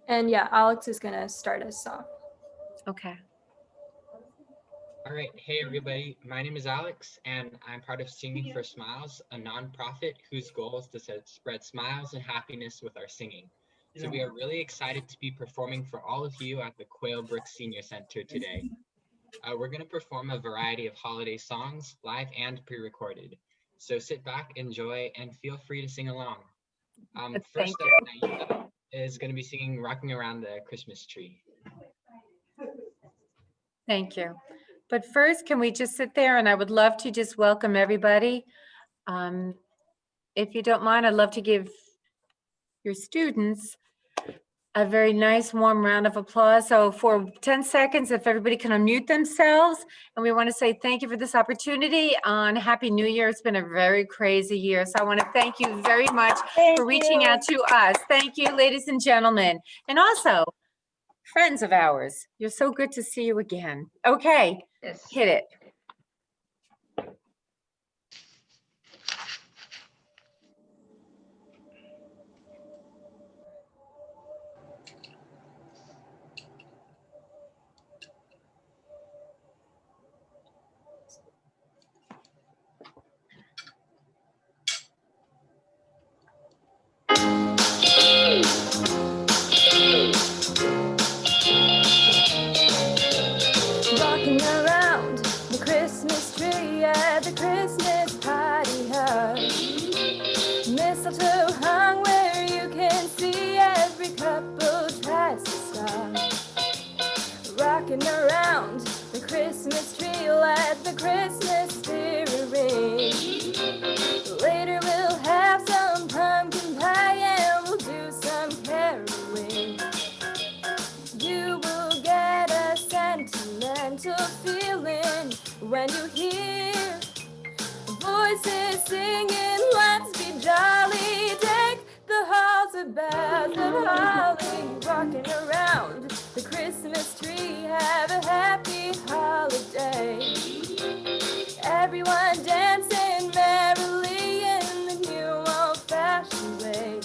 And yeah, Alex is gonna start us off. Okay. All right. Hey, everybody. My name is Alex, and I'm part of Singing for Smiles, a nonprofit whose goal is to spread smiles and happiness with our singing. So we are really excited to be performing for all of you at the Quail Brook Senior Center today. We're going to perform a variety of holiday songs, live and pre-recorded. So sit back, enjoy, and feel free to sing along. Thank First up, you. Naisha is going to be singing Rocking Around the Christmas Tree. Thank you. But first, can we just sit there? And I would love to just welcome everybody. If you don't mind, I'd love to give your students a very nice warm round of applause. So for 10 seconds, if everybody can unmute themselves. And we want to say thank you for this opportunity on Happy New Year. It's been a very crazy year. So I want to thank you very much for reaching out to us. Thank you, ladies and gentlemen. And also, friends of ours, you're so good to see you again. Okay, hit it. Rocking around the Christmas tree at the Christmas party hut. Mistletoe hung where you can see every couple tries to stop. Rocking around the Christmas tree, let the Christmas spirit ring. Later we'll have some pumpkin pie and we'll do some caroling. You will get a sentimental feeling when you hear voices singing, let's be jolly, deck the halls with boughs of holly. Rocking around the Christmas tree, have a happy holiday. Everyone dancing merrily in the new old-fashioned way.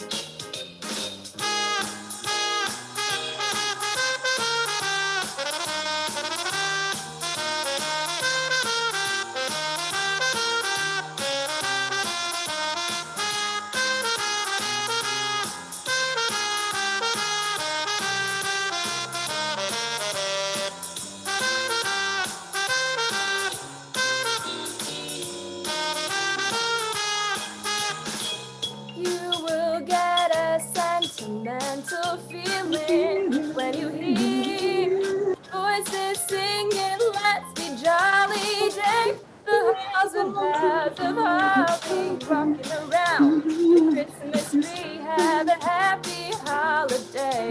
Sentimental feeling when you hear voices singing, let's be jolly, deck the halls with boughs of holly. Rocking around the Christmas tree, have a happy holiday.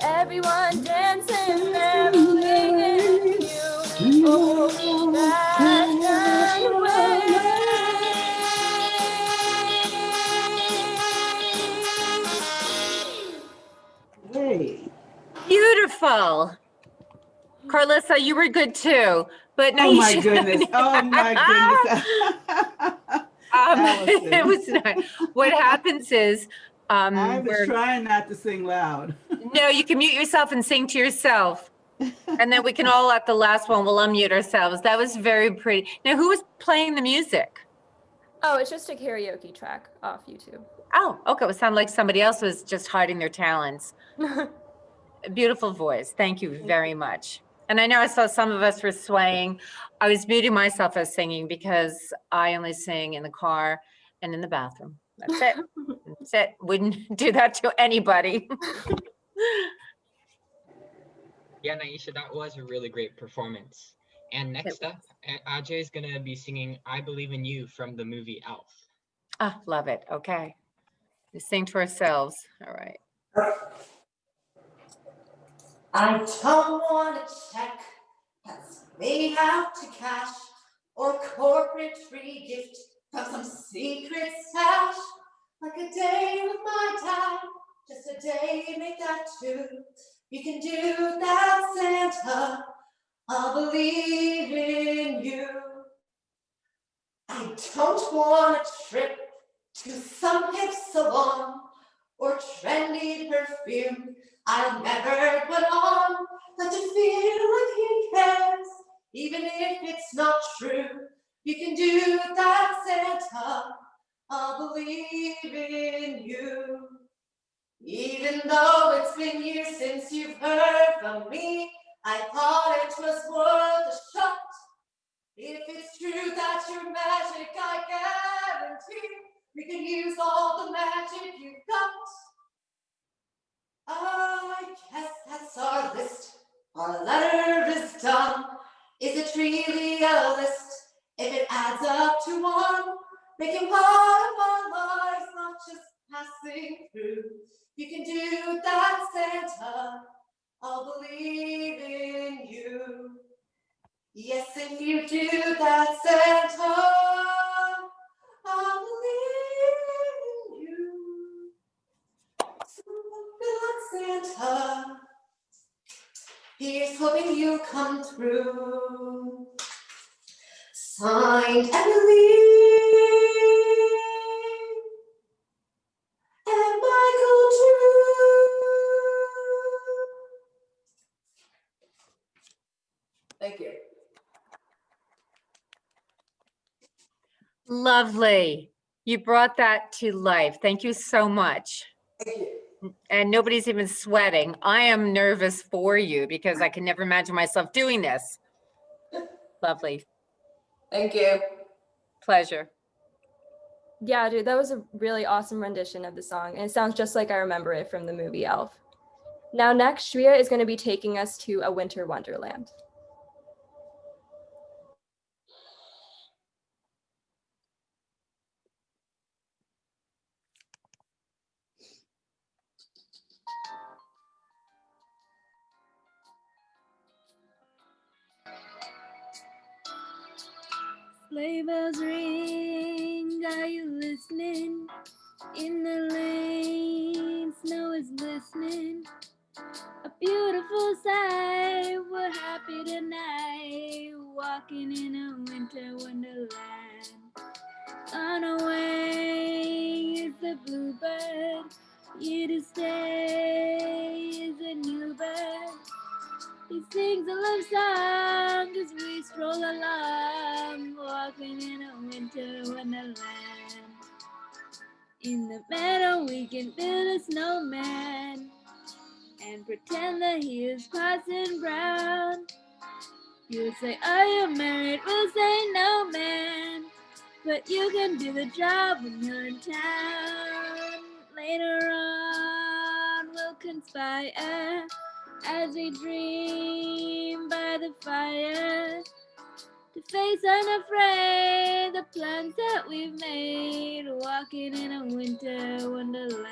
Everyone dancing merrily in you, old-fashioned way. Beautiful. Carlissa, you were good too. But Oh my Naisha, goodness. Oh my goodness. it was not. What happens is I was trying not to sing loud. No, you can mute yourself and sing to yourself. And then we can all at the last one, we'll unmute ourselves. That was very pretty. Now, who was playing the music? Oh, it's just a karaoke track off YouTube. Oh, okay. It sounded like somebody else was just hiding their talents. Beautiful voice. Thank you very much. And I know I saw some of us were swaying. I was muting myself as singing because I only sing in the car and in the bathroom. That's it. That's it. Wouldn't do that to anybody. Yeah, Naisha, that was a really great performance. And next up, Ajay is going to be singing I Believe in You from the movie Elf. Ah, love it. Okay. We sing to ourselves. All right. I don't want a check that's made out to cash or corporate free gift from some secret stash. Like a day with my dad, just a day, make that two. You can do that, Santa. I'll believe in you. I don't want a trip to some hip salon or trendy perfume. I'll never put on that to feel like he cares, even if it's not true. You can do that, Santa. I'll believe in you. Even though it's been years since you've heard from me, I thought it was worth a shot. If it's true that you're magic, I guarantee we can use all the magic you've got. I guess that's our list. Our letter is done. Is it really a list? If it adds up to one, making part of our lives, not just passing through. You can do that, Santa. I'll believe in you. Yes, if you do that, Santa, I'll believe in you. So good luck, Santa. Here's hoping you'll come through. Signed, Emily and Michael Drew. Thank you. Lovely. You brought that to life. Thank you so much. Thank you. And nobody's even sweating. I am nervous for you because I can never imagine myself doing this. Lovely. Thank you. Pleasure. Yeah, dude, that was a really awesome rendition of the song, and it sounds just like I remember it from the movie Elf. Now next, Shriya is going to be taking us to a winter wonderland. Sleigh bells ring, are you listening? In the lane, snow is glistening. A beautiful sight, we're happy tonight, walking in a winter wonderland. On our way is the bluebird, here to stay is a new bird. He sings a love song as we stroll along, walking in a winter wonderland. In the meadow we can build a snowman and pretend that he is Parson Brown. You'll say, are you married? We'll say, no, man. But you can do the job when you're in town. Later on, we'll conspire as we dream by the fire to face unafraid the plans that we've made, walking in a winter wonderland.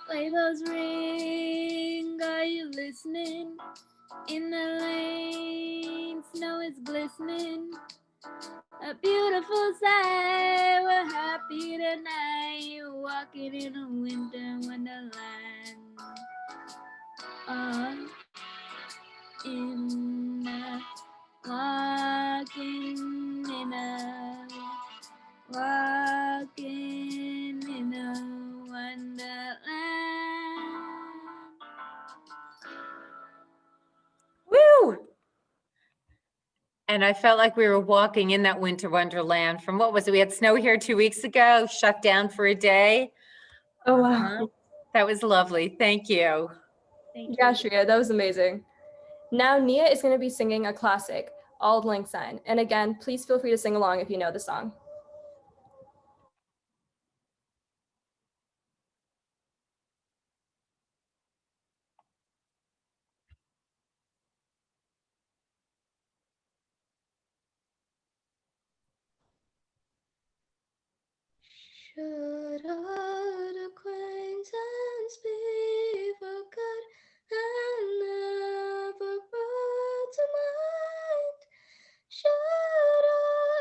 Sleigh bells ring, are you listening? In the lane, snow is glistening. A beautiful sight, we're happy tonight, walking in a winter wonderland. Walking in a wonderland. Woo! And I felt like we were walking in that winter wonderland from, what was it? We had snow here 2 weeks ago, shut down for a day. Oh, wow. That was lovely. Thank you. Yeah, Shriya, that was amazing. Now Nia is going to be singing a classic, Auld Lang Syne. And again, please feel free to sing along if you know the song. Should old acquaintance be forgot and never brought to mind? Should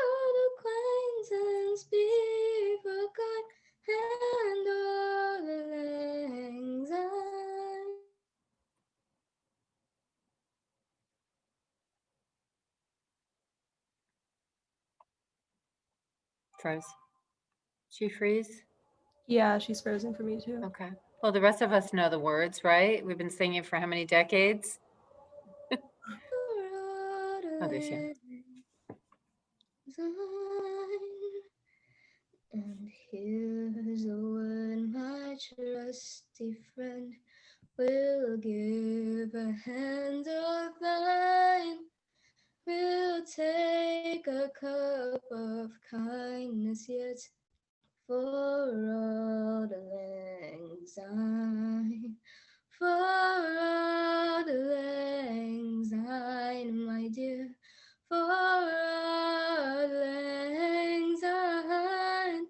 Froze. She freeze? Yeah, she's frozen for me too. Okay. Well, the rest of us know the words, right? We've been singing for how many decades? Oh, there she is. And here's a word my trusty friend will give a hand of thine. We'll take a cup of kindness yet for all the lang syne. For all the lang syne, my dear. For all the lang syne.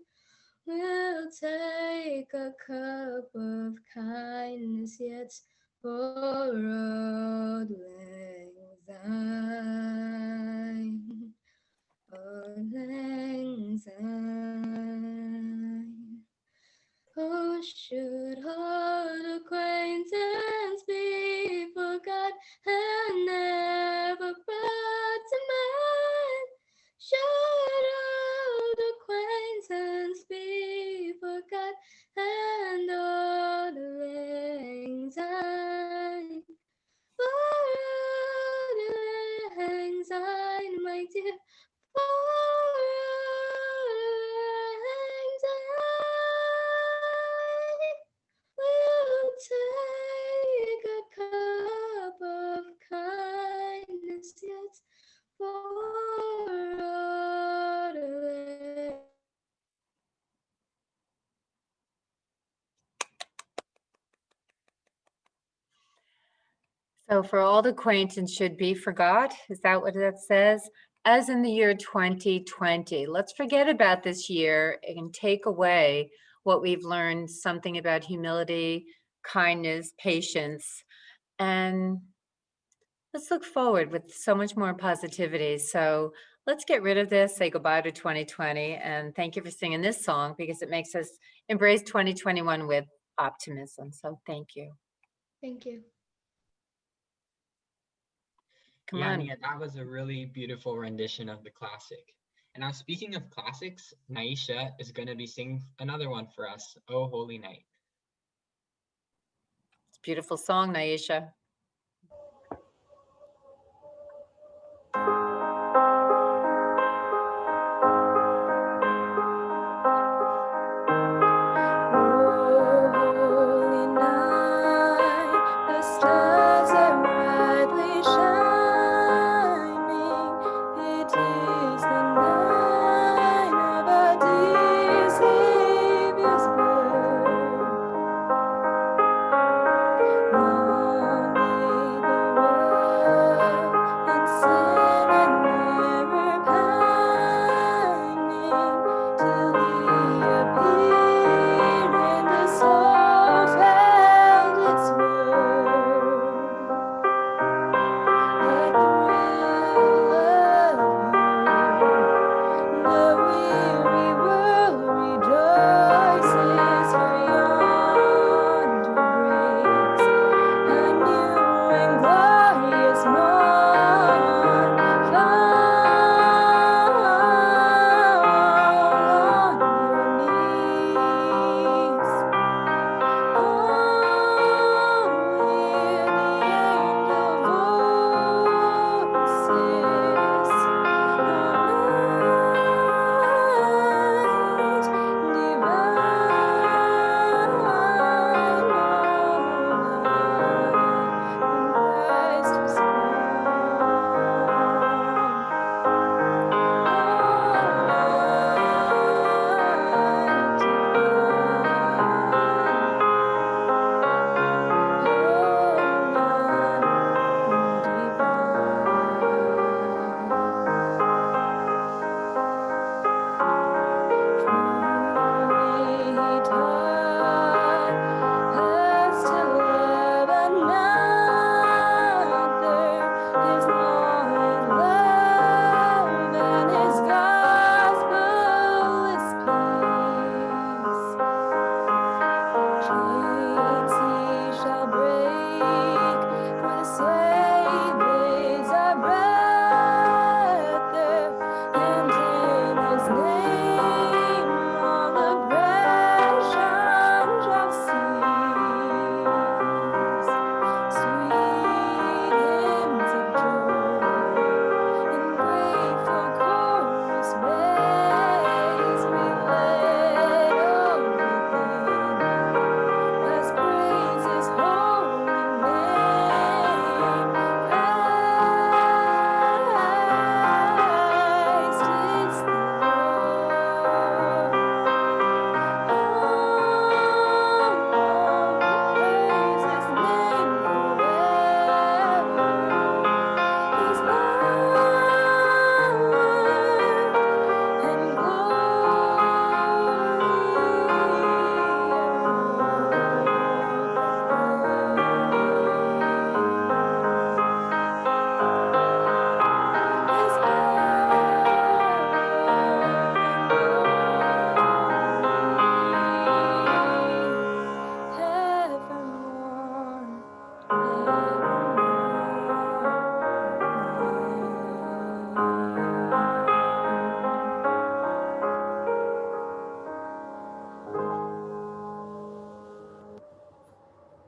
We'll take a cup of kindness yet for old lang syne. Old lang syne. Oh, should old acquaintance be forgot and never brought to mind? Should old acquaintance be forgot and old lang syne? For old lang syne, my dear, for old lang syne. We'll take a cup of kindness yet for all the way. So for old acquaintance should be forgot. Is that what that says? As in the year 2020. Let's forget about this year and take away what we've learned, something about humility, kindness, patience, and let's look forward with so much more positivity. So let's get rid of this, say goodbye to 2020, and thank you for singing this song because it makes us embrace 2021 with optimism. So thank you. Thank you. Come Yeah, on. Nia, that was a really beautiful rendition of the classic. And now, speaking of classics, Naisha is going to be singing another one for us, Oh Holy Night. It's a beautiful song, Naisha. Holy night, the stars are brightly shining. It is the night of our dear Savior's birth. Long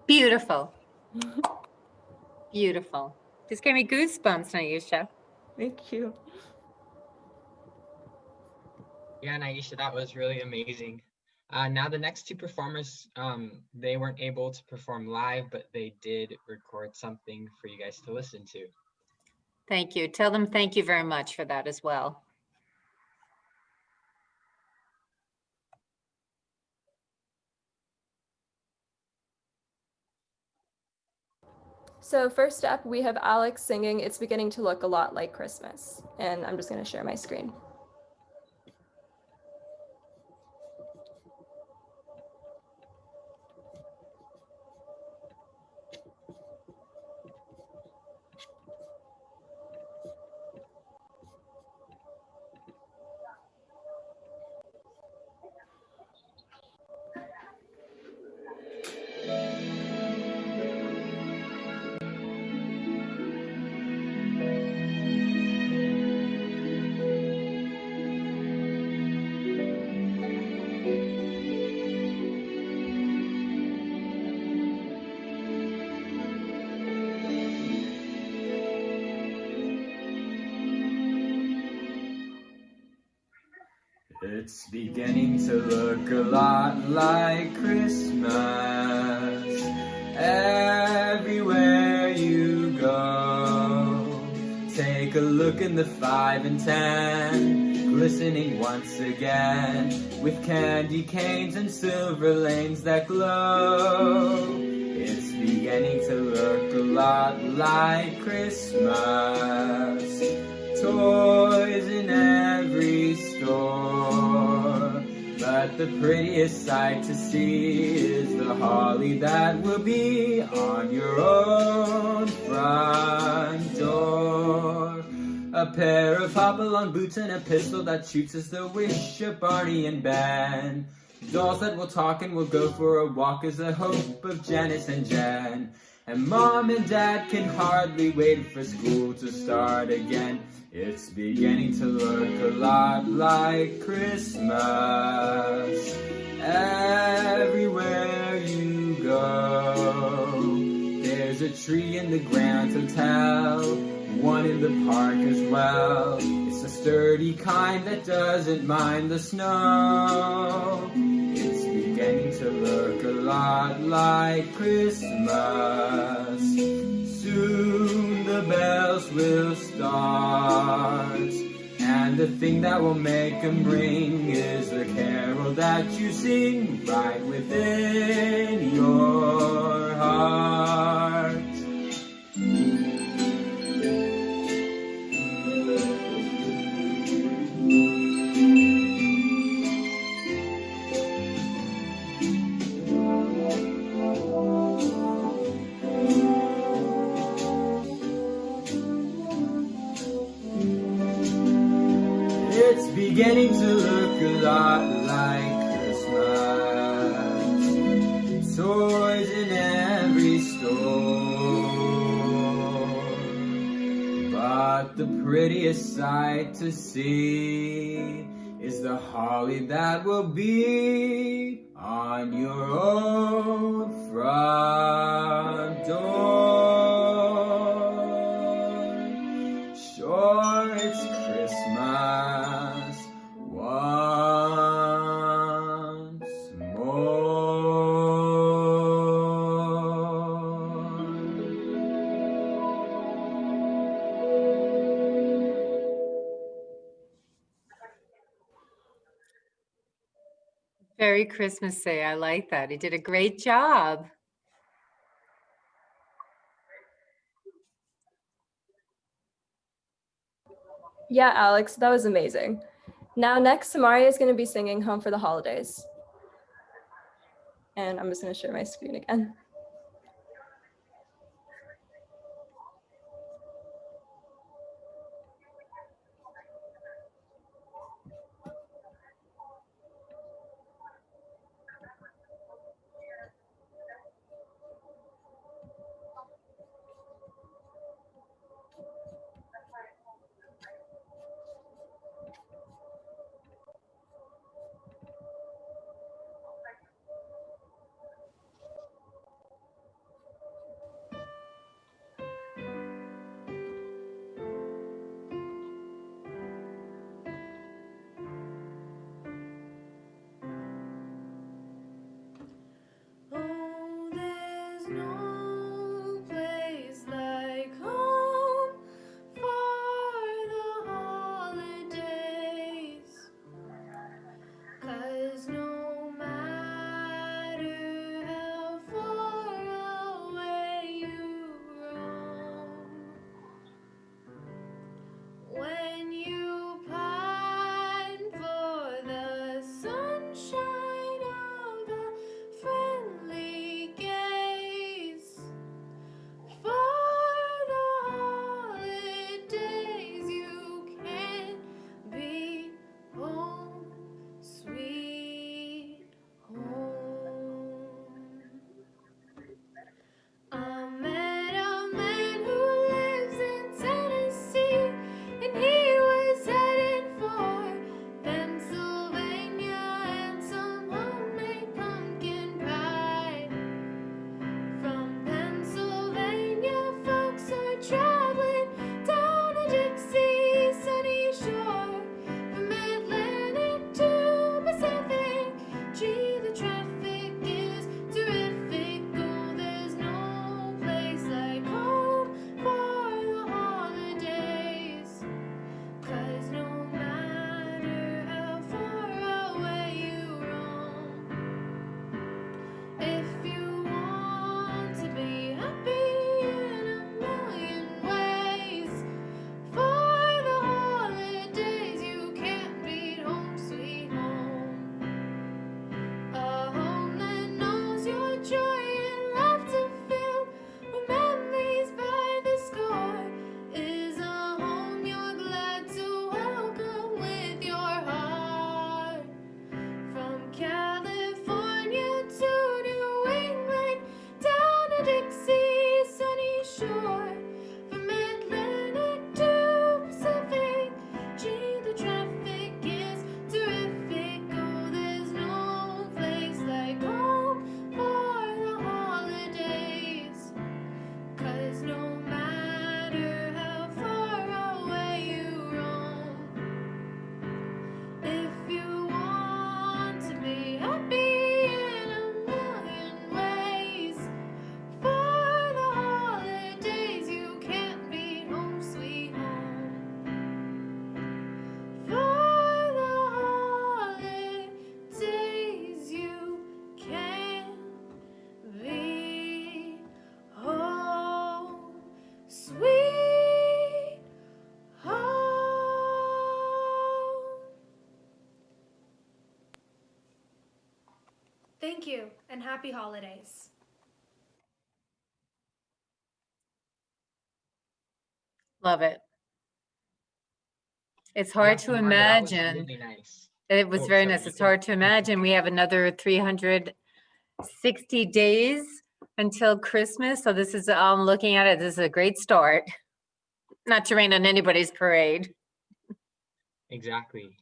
Beautiful. Beautiful. Just gave me goosebumps, Naisha. Thank you. Yeah, Naisha, that was really amazing. Now the next two performers, they weren't able to perform live, but they did record something for you guys to listen to. Thank you. Tell them thank you very much for that as well. So first up, we have Alex singing It's Beginning to Look a Lot Like Christmas. And I'm just going to share my screen. It's beginning to look a lot like Christmas everywhere you go. Take a look in the 5 and 10, glistening once again with candy canes and silver lanes that glow. It's beginning to look a lot like Christmas. Toys in every store, but the prettiest sight to see is the holly that will be on your own front door. A pair of hop-along boots and a pistol that shoots is the wish of Barney and Ben. Dolls that will talk and will go for a walk is the hope of Janice and Jen. And Mom and Dad can hardly wait for school to start again. It's beginning to look a lot like Christmas everywhere you go. There's a tree in the Grand Hotel, one in the park as well. It's a sturdy kind that doesn't mind the snow. It's beginning to look a lot like Christmas. Soon the bells will start, and the thing that will make them ring is the carol that you sing right within your heart. It's beginning to look a lot like Christmas. Toys in every store, but the prettiest sight to see is the holly that will be on your own front door. Sure, it's Christmas once more. Very Christmassy. I like that. He did a great job. Yeah, Alex, that was amazing. Now next, Simarya is going to be singing Home for the Holidays. And I'm just going to share my screen again. no place like home for the holidays. 'Cause no matter how far away you roam, when you pine for the sunshine of a friendly gaze, for the holidays you can be home, sweet home. I met a man who lives in Tennessee, and he was heading for Pennsylvania and some homemade pumpkin pie. From Pennsylvania, folks are traveling down a Dixie sunny shore. From Atlantic to Pacific, gee, the traffic is terrific. Oh, there's no place like home for the holidays. 'Cause no matter how far away you roam, if you want to be happy in a million ways, for the holidays you can't beat home, sweet home. A home that knows your joy and laughter filled with memories by the score is a home you're glad to welcome with your heart. From California to New England, down to Dixie sunny shore. From Atlantic to Pacific, gee, the traffic is terrific. Oh, there's no place like home for the holidays. 'Cause no matter how far away you roam, if you want to be happy in a million ways, for the holidays you can't beat home, sweet home. For the holidays you can't beat home, sweet home. Thank you, and happy holidays. Love it. It's hard Yeah, to Simarya, that was imagine. really nice. It was Oh, very sorry, nice. you It's can. hard to imagine. We have another 360 days until Christmas. So this is, I'm looking at it, this is a great start. Not to rain on anybody's parade. Exactly.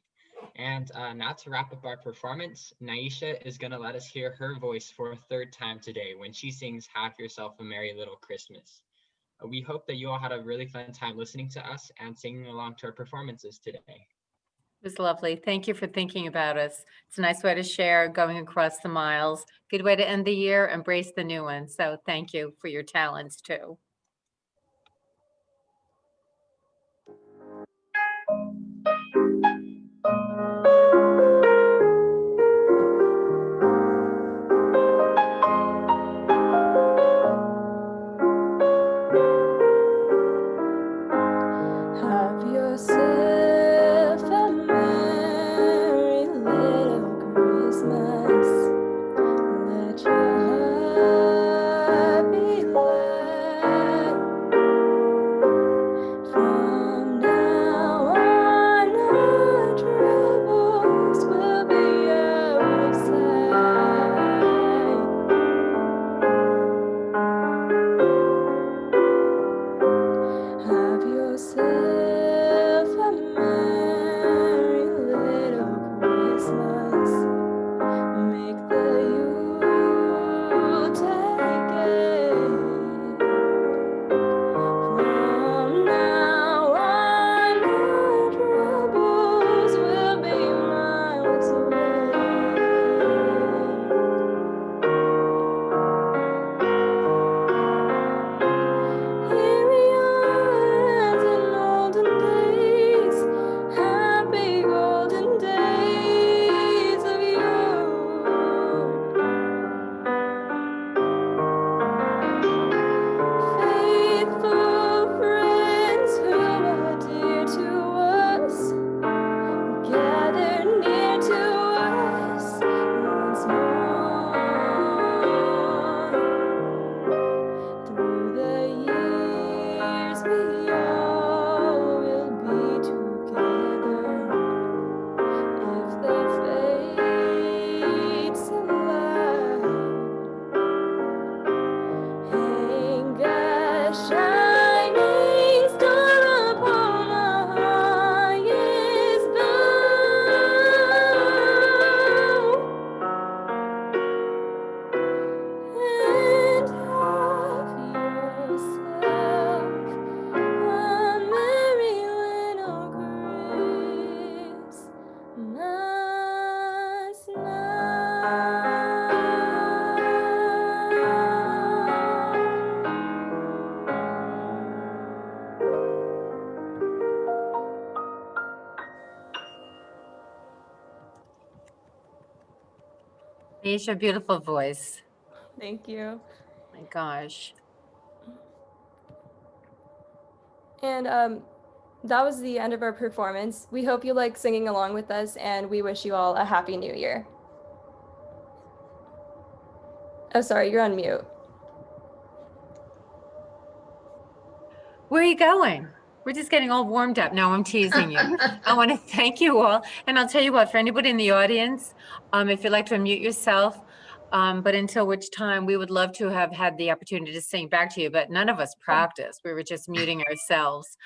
And now to wrap up our performance, Naisha is going to let us hear her voice for a third time today when she sings Have Yourself a Merry Little Christmas. We hope that you all had a really fun time listening to us and singing along to our performances today. It was lovely. Thank you for thinking about us. It's a nice way to share going across the miles. Good way to end the year, embrace the new one. So thank you for your talents too. Have yourself a merry little Christmas. Let your heart be glad. Naisha, beautiful voice. Thank you. My gosh. And that was the end of our performance. We hope you like singing along with us, and we wish you all a happy new year. Oh, sorry, you're on mute. Where are you going? We're just getting all warmed up. No, I'm teasing you. I want to thank you all. And I'll tell you what, for anybody in the audience, if you'd like to unmute yourself, but until which time we would love to have had the opportunity to sing back to you, but none of us practiced. We were just muting ourselves.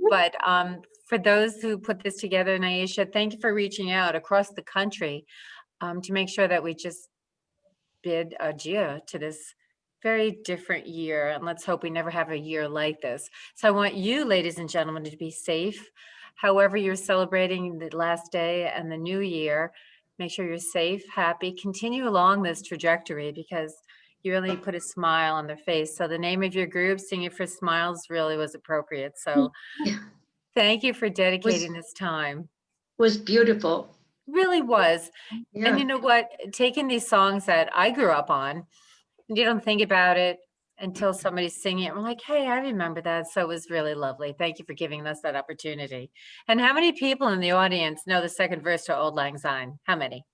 But for those who put this together, Naisha, thank you for reaching out across the country to make sure that we just bid adieu to this very different year. And let's hope we never have a year like this. So I want you, ladies and gentlemen, to be safe. However you're celebrating the last day and the new year, make sure you're safe, happy, continue along this trajectory because you really put a smile on their face. So the name of your group, Singing for Smiles, really was appropriate. So thank you for dedicating this time. Was beautiful. Really was. Yeah. And you know what? Taking these songs that I grew up on, and you don't think about it until somebody's singing it. I'm like, hey, I remember that. So it was really lovely. Thank you for giving us that opportunity. And how many people in the audience know the second verse to Auld Lang Syne? How many?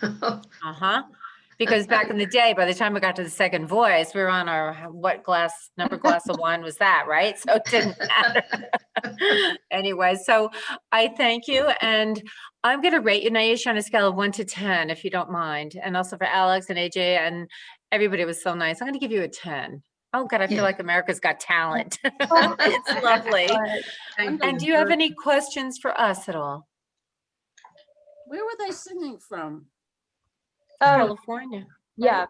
Uh-huh. Because back in the day, by the time we got to the second voice, we were on our, what number glass of wine was that, right? So it didn't matter. Anyway, so I thank you. And I'm going to rate you, Naisha, on a scale of 1 to 10, if you don't mind. And also for Alex and Ajay and everybody was so nice. I'm going to give you a 10. Oh God, I feel like America's Got Talent. It's lovely. And do you have any questions for us at all? Where were they singing from? California. Yeah,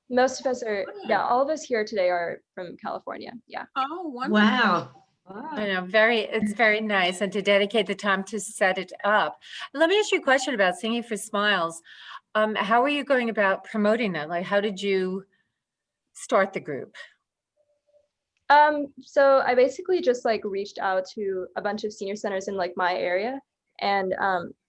most of us are, all of us here today are from California. Yeah. Oh, wonderful. Wow. I know, it's very nice. And to dedicate the time to set it up. Let me ask you a question about Singing for Smiles. How are you going about promoting that? Like, how did you start the group? So I basically just like reached out to a bunch of senior centers in like my area. And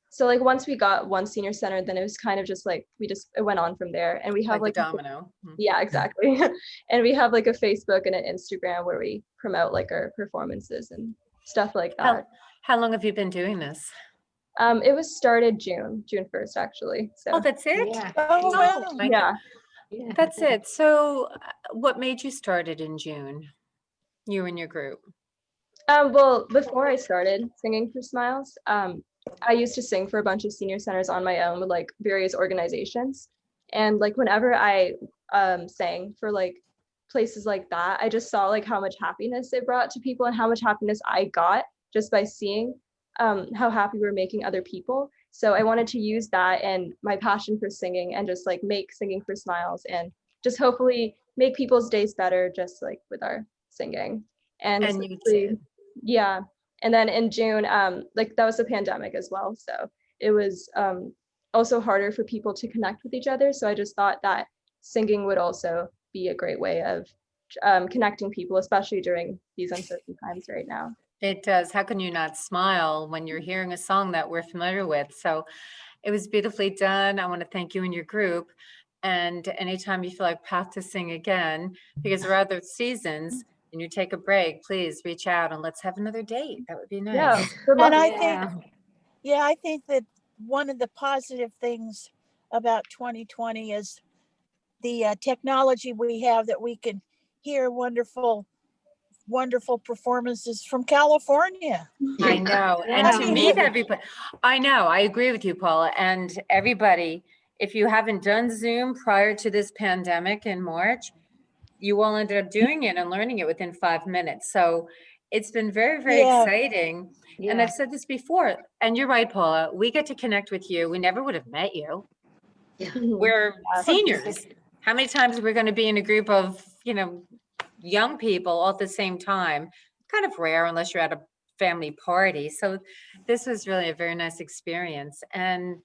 so like once we got one senior center, then it was kind of just like, it went on from there. And we have like a domino. Yeah, exactly. And we have like a Facebook and an Instagram where we promote like our performances and stuff like that. How long have you been doing this? It was started June 1st, actually. So. Oh, that's it? Yeah. Oh, Yeah. That's it. So what made you start it in June? You and your group? Well, before I started Singing for Smiles, I used to sing for a bunch of senior centers on my own with like various organizations. And like whenever I sang for like places like that, I just saw like how much happiness it brought to people and how much happiness I got just by seeing how happy we're making other people. So I wanted to use that and my passion for singing and just like make Singing for Smiles and just hopefully make people's days better just like with our singing. And you did. Yeah. And then in June, like that was the pandemic as well. So it was also harder for people to connect with each other. So I just thought that singing would also be a great way of connecting people, especially during these uncertain times right now. It does. How can you not smile when you're hearing a song that we're familiar with? So it was beautifully done. I want to thank you and your group. And anytime you feel like path to sing again, because there are other seasons, and you take a break, please reach out and let's have another date. That would be nice. Yeah. And I think that one of the positive things about 2020 is the technology we have that we can hear wonderful performances from California. I know. And to meet everybody. I know. I agree with you, Paula. And everybody, if you haven't done Zoom prior to this pandemic in March, you all ended up doing it and learning it within 5 minutes. So it's been very, very exciting. Yeah. And I've said this before, and you're right, Paula, we get to connect with you. We never would have met you. Yeah. We're seniors. How many times are we going to be in a group of, young people all at the same time? Kind of rare unless you're at a family party. So this was really a very nice experience. And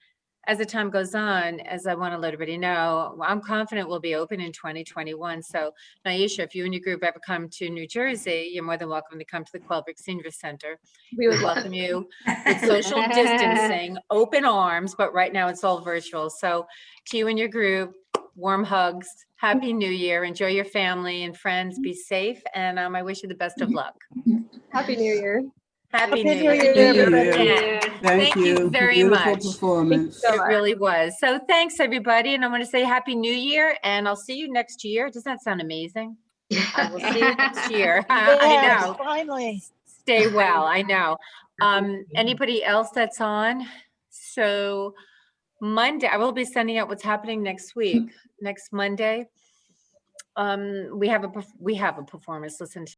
as the time goes on, as I want to let everybody know, I'm confident we'll be open in 2021. So Naisha, if you and your group ever come to New Jersey, you're more than welcome to come to the Quail Brook Senior Center. We would love welcome you with social distancing, open arms, but right now it's all virtual. So to you and your group, warm hugs, Happy New Year, enjoy your family and friends, be safe, and I wish you the best of luck. Happy New Year. Happy Happy New New Year. Year, New everybody. Year. Thank you. very Beautiful much. performance. So It much. really was. So thanks, everybody. And I want to say Happy New Year, and I'll see you next year. Doesn't that sound amazing? I will see you next year. I Yes, know. finally. Stay well. I know. Anybody else that's on? So Monday, I will be sending out what's happening next week. Next Monday, we have a performance. Listen to